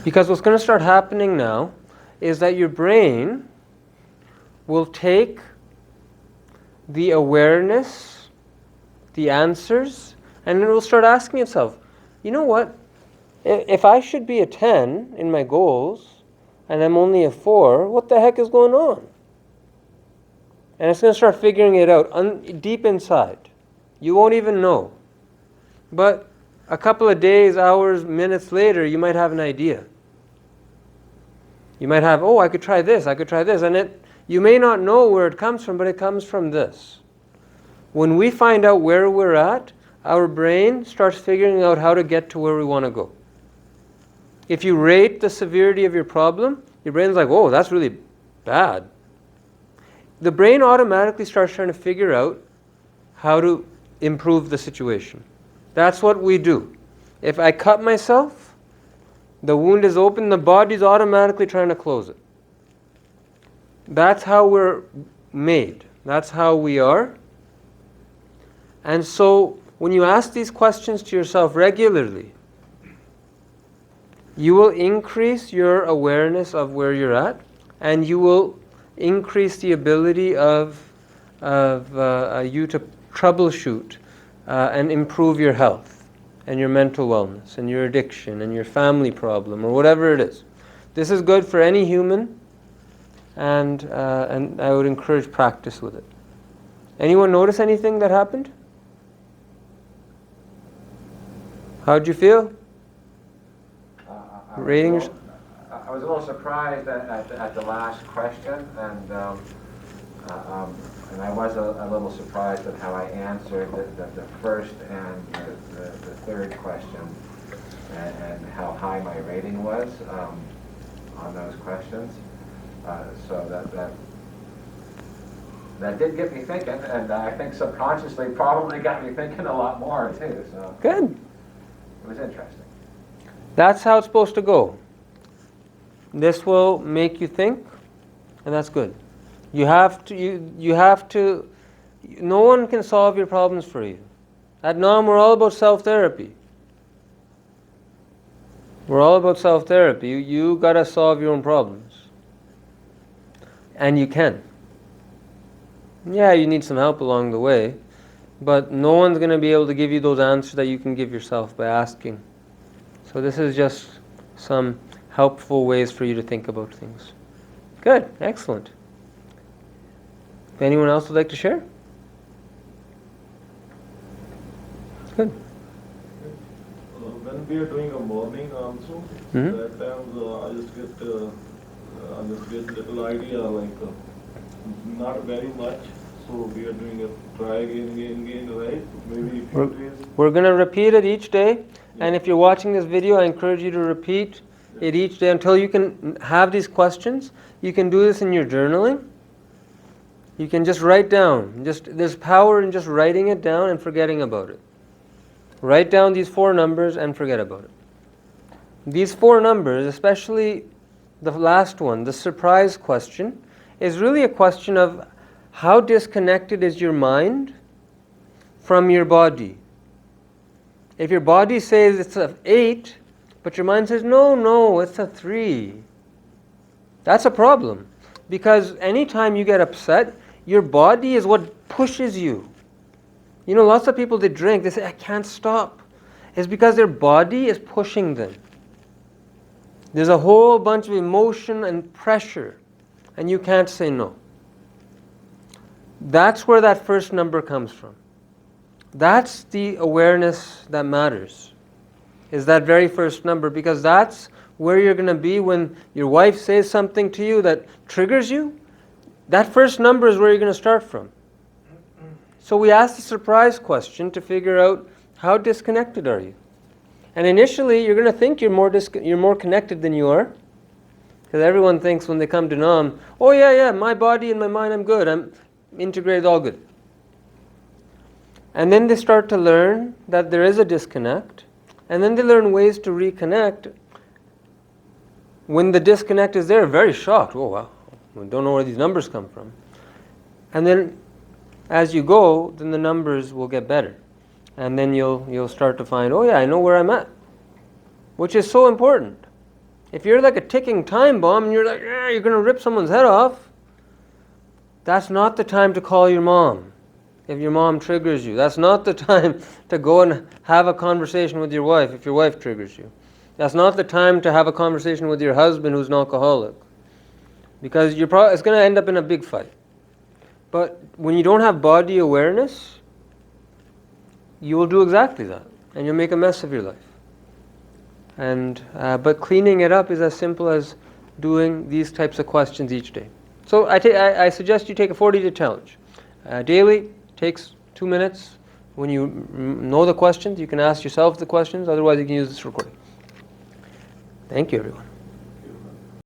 Because what's going to start happening now is that your brain will take the awareness, the answers, and it will start asking itself, you know what? If I should be a 10 in my goals and I'm only a 4, what the heck is going on? And it's going to start figuring it out deep inside. You won't even know. But a couple of days, hours, minutes later, you might have an idea. You might have, oh, I could try this, I could try this. And you may not know where it comes from, but it comes from this. When we find out where we're at, our brain starts figuring out how to get to where we want to go. If you rate the severity of your problem, your brain's like, oh, that's really bad. The brain automatically starts trying to figure out how to improve the situation. That's what we do. If I cut myself, the wound is open, the body's automatically trying to close it. That's how we're made. That's how we are. And so, when you ask these questions to yourself regularly, you will increase your awareness of where you're at, and you will increase the ability of you to troubleshoot and improve your health and your mental wellness and your addiction and your family problem or whatever it is. This is good for any human, and I would encourage practice with it. Anyone notice anything that happened? How'd you feel? Rating yourself? I was a little surprised at the last question, and I was a little surprised at how I answered the first and the third question, and how high my rating was on those questions. So that did get me thinking, and I think subconsciously probably got me thinking a lot more too. So Good. it was interesting. That's how it's supposed to go. This will make you think, and that's good. You have to, no one can solve your problems for you. At NAM, we're all about self-therapy. We're all about self-therapy. You gotta solve your own problems. And you can. Yeah, you need some help along the way, but no one's gonna be able to give you those answers that you can give yourself by asking. So this is just some helpful ways for you to think about things. Good, excellent. If anyone else would like to share? Good. When we are doing a morning also, that times I just get little idea, like not very much. So we are doing a try again, right? Maybe few days. We're going to repeat it each day. And if you're watching this video, I encourage you to repeat it each day until you can have these questions. You can do this in your journaling. You can just write down. There's power in just writing it down and forgetting about it. Write down these 4 numbers and forget about it. These 4 numbers, especially the last one, the surprise question, is really a question of how disconnected is your mind from your body. If your body says it's an 8, but your mind says, no, it's a 3, that's a problem. Because anytime you get upset, your body is what pushes you. You know, lots of people, they drink, they say, I can't stop. It's because their body is pushing them. There's a whole bunch of emotion and pressure, and you can't say no. That's where that first number comes from. That's the awareness that matters, is that very first number, because that's where you're going to be when your wife says something to you that triggers you. That first number is where you're going to start from. So we ask the surprise question to figure out, how disconnected are you? And initially, you're going to think you're more connected than you are, because everyone thinks when they come to Nam, oh yeah, my body and my mind, I'm good, I'm integrated, all good. And then they start to learn that there is a disconnect, and then they learn ways to reconnect. When the disconnect is there, very shocked. Oh wow, we don't know where these numbers come from. And then as you go, then the numbers will get better. And then you'll start to find, oh yeah, I know where I'm at. Which is so important. If you're like a ticking time bomb and you're like, you're going to rip someone's head off, that's not the time to call your mom. If your mom triggers you, that's not the time to go and have a conversation with your wife if your wife triggers you. That's not the time to have a conversation with your husband who's an alcoholic, because it's going to end up in a big fight. But when you don't have body awareness, you will do exactly that, and you'll make a mess of your life. And but cleaning it up is as simple as doing these types of questions each day. So I suggest you take a 40-day challenge. Daily takes 2 minutes. When you know the questions, you can ask yourself the questions. Otherwise, you can use this recording. Thank you, everyone.